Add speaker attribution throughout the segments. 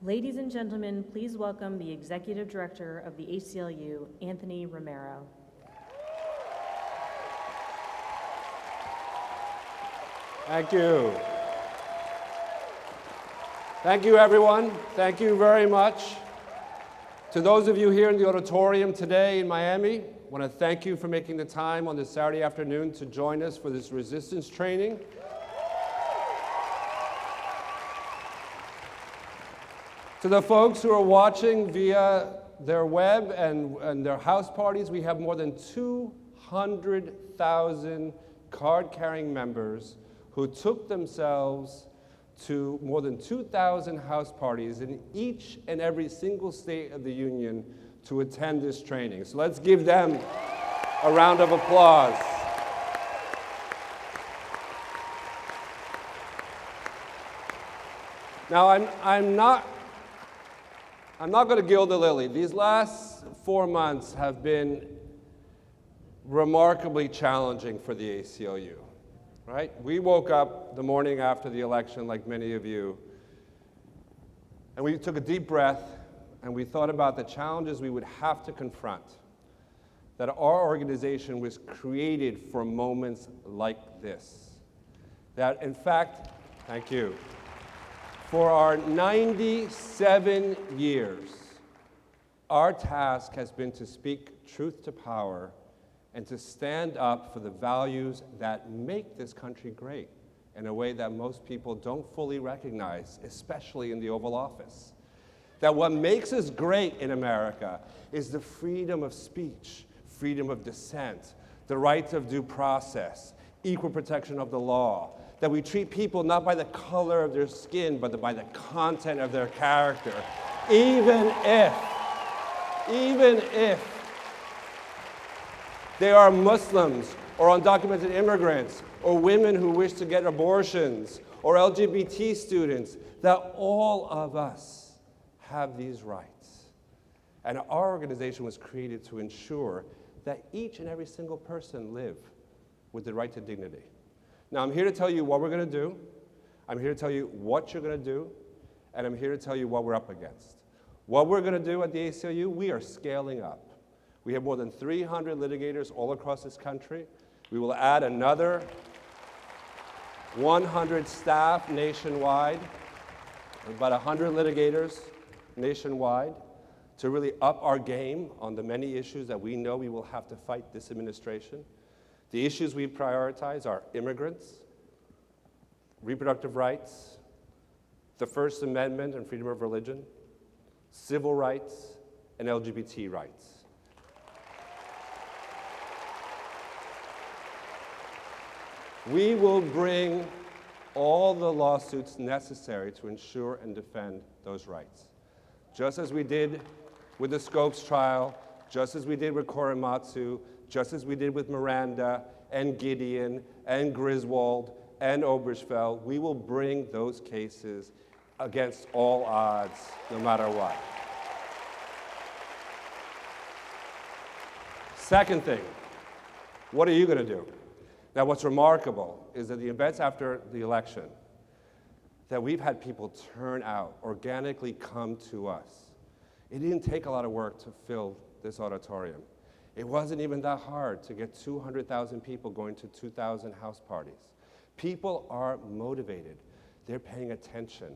Speaker 1: Ladies and gentlemen, please welcome the Executive Director of the ACLU, Anthony Romero.
Speaker 2: Thank you. Thank you, everyone. Thank you very much. To those of you here in the auditorium today in Miami, I want to thank you for making the time on this Saturday afternoon to join us for this resistance training. To the folks who are watching via their web and their house parties, we have more than 200,000 card-carrying members who took themselves to more than 2,000 house parties in each and every single state of the union to attend this training. So let's give them a round of applause. Now, I'm not going to gild the lily. These last 4 months have been remarkably challenging for the ACLU, right? We woke up the morning after the election, like many of you, and we took a deep breath, and we thought about the challenges we would have to confront, that our organization was created for moments like this. That, in fact, thank you. For our 97 years, our task has been to speak truth to power and to stand up for the values that make this country great in a way that most people don't fully recognize, especially in the Oval Office. That what makes us great in America is the freedom of speech, freedom of dissent, the rights of due process, equal protection of the law, that we treat people not by the color of their skin, but by the content of their character, even if they are Muslims or undocumented immigrants or women who wish to get abortions or LGBT students, that all of us have these rights. And our organization was created to ensure that each and every single person live with the right to dignity. Now, I'm here to tell you what we're going to do. I'm here to tell you what you're going to do. And I'm here to tell you what we're up against. What we're going to do at the ACLU, we are scaling up. We have more than 300 litigators all across this country. We will add another 100 staff nationwide, about 100 litigators nationwide, to really up our game on the many issues that we know we will have to fight this administration. The issues we prioritize are immigrants, reproductive rights, the First Amendment and freedom of religion, civil rights, and LGBT rights. We will bring all the lawsuits necessary to ensure and defend those rights. Just as we did with the Scopes trial, just as we did with Korematsu, just as we did with Miranda and Gideon and Griswold and Obergefell, we will bring those cases against all odds, no matter what. Second thing, what are you going to do? Now, what's remarkable is that the events after the election, that we've had people turn out, organically come to us. It didn't take a lot of work to fill this auditorium. It wasn't even that hard to get 200,000 people going to 2,000 house parties. People are motivated. They're paying attention.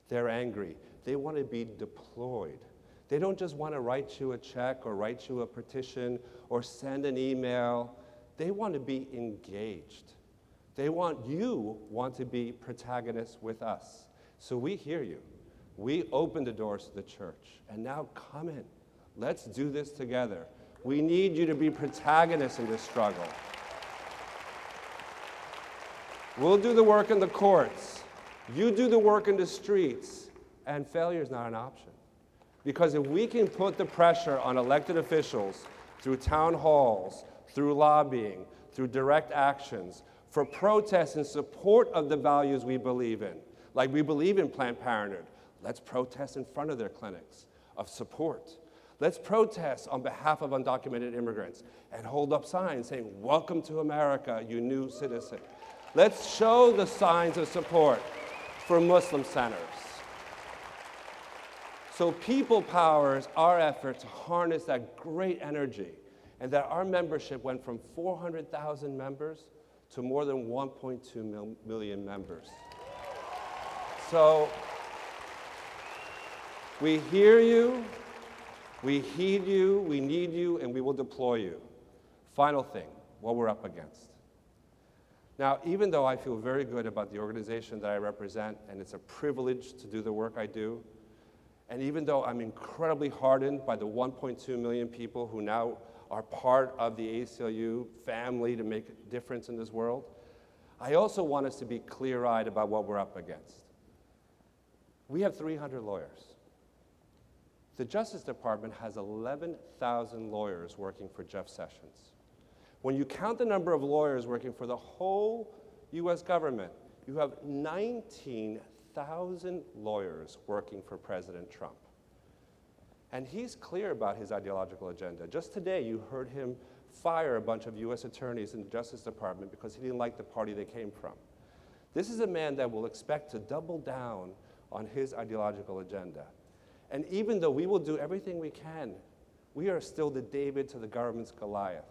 Speaker 2: They're angry. They want to be deployed. They don't just want to write you a check or write you a petition or send an email. They want to be engaged. You want to be protagonists with us. So we hear you. We open the doors to the church. And now come in. Let's do this together. We need you to be protagonists in this struggle. We'll do the work in the courts. You do the work in the streets. And failure is not an option. Because if we can put the pressure on elected officials through town halls, through lobbying, through direct actions, for protests in support of the values we believe in, like we believe in Planned Parenthood, let's protest in front of their clinics of support. Let's protest on behalf of undocumented immigrants and hold up signs saying, "Welcome to America, you new citizen." Let's show the signs of support for Muslim centers. So people powers our effort to harness that great energy, and that our membership went from 400,000 members to more than 1.2 million members. So we hear you, we heed you, we need you, and we will deploy you. Final thing, what we're up against. Now, even though I feel very good about the organization that I represent, and it's a privilege to do the work I do, and even though I'm incredibly hardened by the 1.2 million people who now are part of the ACLU family to make a difference in this world, I also want us to be clear-eyed about what we're up against. We have 300 lawyers. The Justice Department has 11,000 lawyers working for Jeff Sessions. When you count the number of lawyers working for the whole US government, you have 19,000 lawyers working for President Trump. And he's clear about his ideological agenda. Just today, you heard him fire a bunch of US attorneys in the Justice Department because he didn't like the party they came from. This is a man that will expect to double down on his ideological agenda. And even though we will do everything we can, we are still the David to the government's Goliath.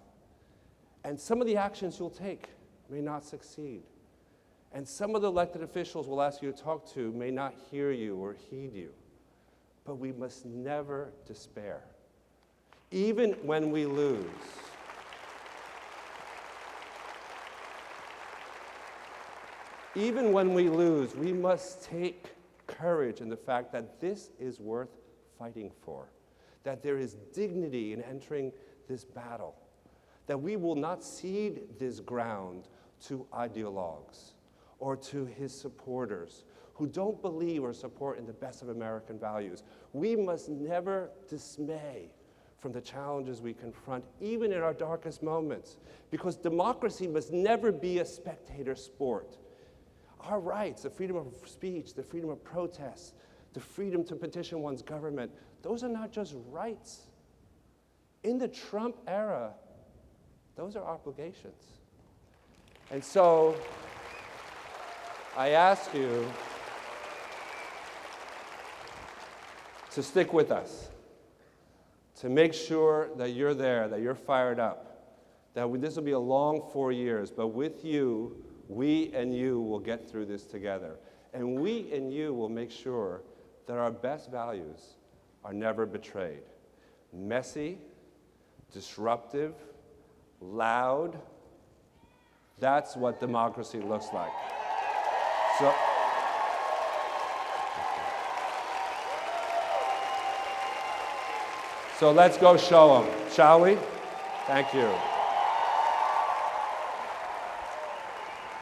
Speaker 2: And some of the actions you'll take may not succeed. And some of the elected officials we'll ask you to talk to may not hear you or heed you. But we must never despair. Even when we lose, we must take courage in the fact that this is worth fighting for, that there is dignity in entering this battle, that we will not cede this ground to ideologues or to his supporters who don't believe or support in the best of American values. We must never dismay from the challenges we confront, even in our darkest moments, because democracy must never be a spectator sport. Our rights, the freedom of speech, the freedom of protest, the freedom to petition one's government, those are not just rights. In the Trump era, those are obligations. And so, I ask you to stick with us, to make sure that you're there, that you're fired up, that this will be a long 4 years, but with you, we and you will get through this together. And we and you will make sure that our best values are never betrayed. Messy, disruptive, loud, that's what democracy looks like. So let's go show them, shall we? Thank you.